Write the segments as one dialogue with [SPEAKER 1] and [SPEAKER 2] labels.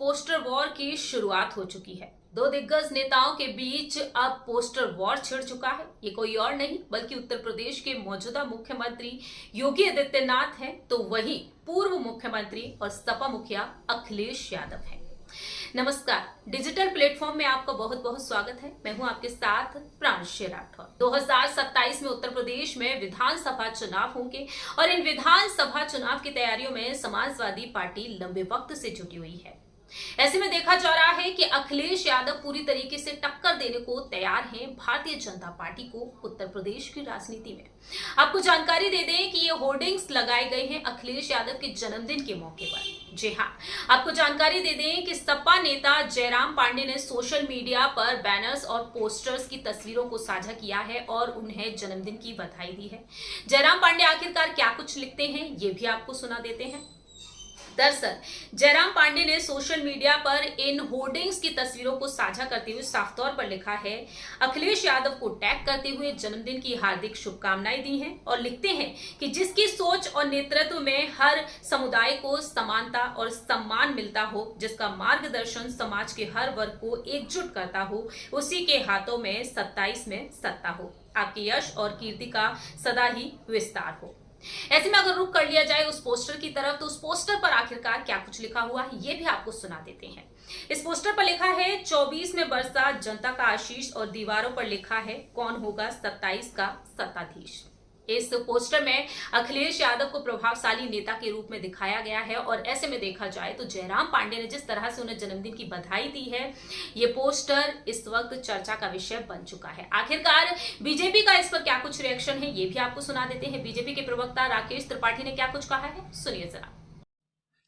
[SPEAKER 1] Poster war की शुरुआत हो चुकी है। दो दिग्गज नेताओं के बीच अब पोस्टर वॉर छिड़ चुका है। ये कोई और नहीं बल्कि उत्तर प्रदेश के मौजूदा मुख्यमंत्री योगी आदित्यनाथ हैं, तो वही पूर्व मुख्यमंत्री और सपा मुखिया अखिलेश यादव हैं। नमस्कार, डिजिटल प्लेटफॉर्म में आपका बहुत बहुत स्वागत है। मैं हूं आपके साथ प्रांशु राठौर। 2027 में उत्तर प्रदेश में विधानसभा चुनाव होंगे और इन विधानसभा चुनाव की तैयारियों में समाजवादी पार्टी लंबे वक्त से जुटी हुई है। ऐसे में देखा जा रहा है कि अखिलेश यादव पूरी तरीके से टक्कर देने को तैयार हैं भारतीय जनता पार्टी को उत्तर प्रदेश की राजनीति में। आपको जानकारी दे दें कि ये होर्डिंग्स लगाए गए हैं अखिलेश यादव के जन्मदिन के मौके पर। जी हां, आपको जानकारी दे दें कि सपा नेता जयराम पांडे ने सोशल मीडिया पर बैनर्स और पोस्टर्स की तस्वीरों को साझा किया है और उन्हें जन्मदिन की बधाई दी है। जयराम पांडे आखिरकार क्या कुछ लिखते हैं, ये भी आपको सुना देते हैं। दरअसल जयराम पांडे ने सोशल मीडिया पर इन होर्डिंग्स की तस्वीरों को साझा करते हुए साफ तौर पर लिखा है, अखिलेश यादव को टैग करते हुए जन्मदिन की हार्दिक शुभकामनाएं दी हैं और लिखते हैं कि जिसकी सोच और नेतृत्व में हर समुदाय को समानता और सम्मान मिलता हो, जिसका मार्गदर्शन समाज के हर वर्ग को एकजुट करता हो, उसी के हाथों में 27 में सत्ता हो। आपके यश और कीर्ति का सदा ही विस्तार हो। ऐसे में अगर रुख कर लिया जाए उस पोस्टर की तरफ, तो उस पोस्टर पर आखिरकार क्या कुछ लिखा हुआ है ये भी आपको सुना देते हैं। इस पोस्टर पर लिखा है 24 में बरसा जनता का आशीष और दीवारों पर लिखा है कौन होगा 27 का सत्ताधीश। इस पोस्टर में अखिलेश यादव को प्रभावशाली नेता के रूप में दिखाया गया है और ऐसे में देखा जाए तो जयराम पांडे ने जिस तरह से उन्हें जन्मदिन की बधाई दी है, ये पोस्टर इस वक्त चर्चा का विषय बन चुका है। आखिरकार बीजेपी का इस पर क्या कुछ रिएक्शन है ये भी आपको सुना देते हैं। बीजेपी के प्रवक्ता राकेश त्रिपाठी ने क्या कुछ कहा है, सुनिए जरा।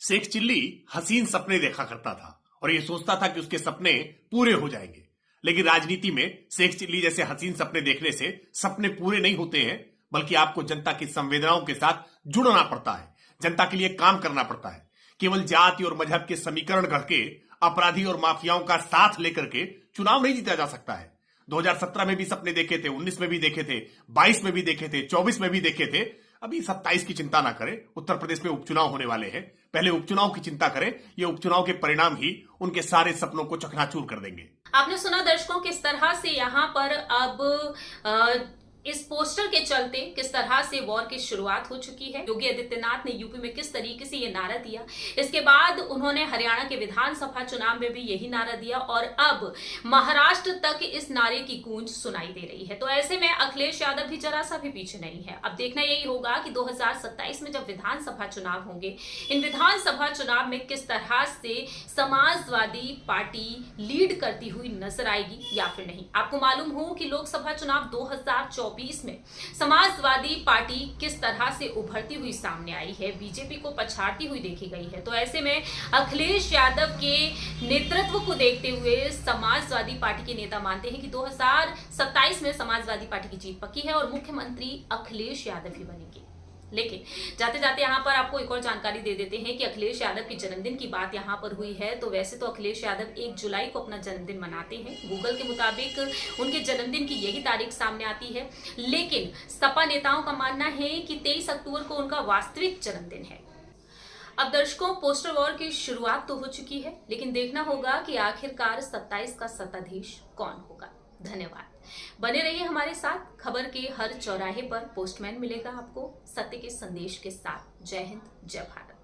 [SPEAKER 2] शेख चिल्ली हसीन सपने देखा करता था और ये सोचता था कि उसके सपने पूरे हो जाएंगे, लेकिन राजनीति में शेख चिल्ली जैसे हसीन सपने देखने से सपने पूरे नहीं होते हैं, बल्कि आपको जनता की संवेदनाओं के साथ जुड़ना पड़ता है, जनता के लिए काम करना पड़ता है। केवल जाति और मजहब के समीकरण गढ़ के अपराधी और माफियाओं का साथ लेकर के चुनाव नहीं जीता जा सकता है। 2017 में भी सपने देखे थे, 19 में भी देखे थे, 22 में भी देखे थे, 24 में भी देखे थे। अभी 27 की चिंता ना करें, उत्तर प्रदेश में उपचुनाव होने वाले हैं। पहले उपचुनाव की चिंता करें, ये उपचुनाव के परिणाम ही उनके सारे सपनों को चकनाचूर कर देंगे।
[SPEAKER 1] आपने सुना दर्शकों किस तरह से यहाँ पर अब इस पोस्टर के चलते किस तरह से वॉर की शुरुआत हो चुकी है। योगी आदित्यनाथ ने यूपी में किस तरीके से ये नारा दिया, इसके बाद उन्होंने हरियाणा के विधानसभा चुनाव में भी यही नारा दिया और अब महाराष्ट्र तक इस नारे की गूंज सुनाई दे रही है। तो ऐसे में अखिलेश यादव भी जरा सा भी पीछे नहीं है। अब देखना यही होगा कि 2027 में जब विधानसभा चुनाव होंगे, इन विधानसभा चुनाव में किस तरह से समाजवादी पार्टी लीड करती हुई नजर आएगी या फिर नहीं। आपको मालूम हो कि लोकसभा चुनाव 2024 में समाजवादी पार्टी किस तरह से उभरती हुई सामने आई है, बीजेपी को पछाड़ती हुई देखी गई है। तो ऐसे में अखिलेश यादव के नेतृत्व को देखते हुए समाजवादी पार्टी के नेता मानते हैं कि 2027 में समाजवादी पार्टी की जीत पक्की है और मुख्यमंत्री अखिलेश यादव ही बनेंगे। लेकिन जाते जाते यहाँ पर आपको एक और जानकारी दे देते हैं कि अखिलेश यादव की जन्मदिन की बात यहाँ पर हुई है, तो वैसे तो अखिलेश यादव 1 जुलाई को अपना जन्मदिन मनाते हैं। गूगल के मुताबिक उनके जन्मदिन की यही तारीख सामने आती है, लेकिन सपा नेताओं का मानना है कि 23 अक्टूबर को उनका वास्तविक जन्मदिन है। अब दर्शकों, पोस्टर वॉर की शुरुआत तो हो चुकी है, लेकिन देखना होगा कि आखिरकार 27 का सत्ताधीश कौन होगा। धन्यवाद। बने रहिए हमारे साथ। खबर के हर चौराहे पर पोस्टमैन मिलेगा आपको सत्य के संदेश के साथ। जय हिंद, जय भारत।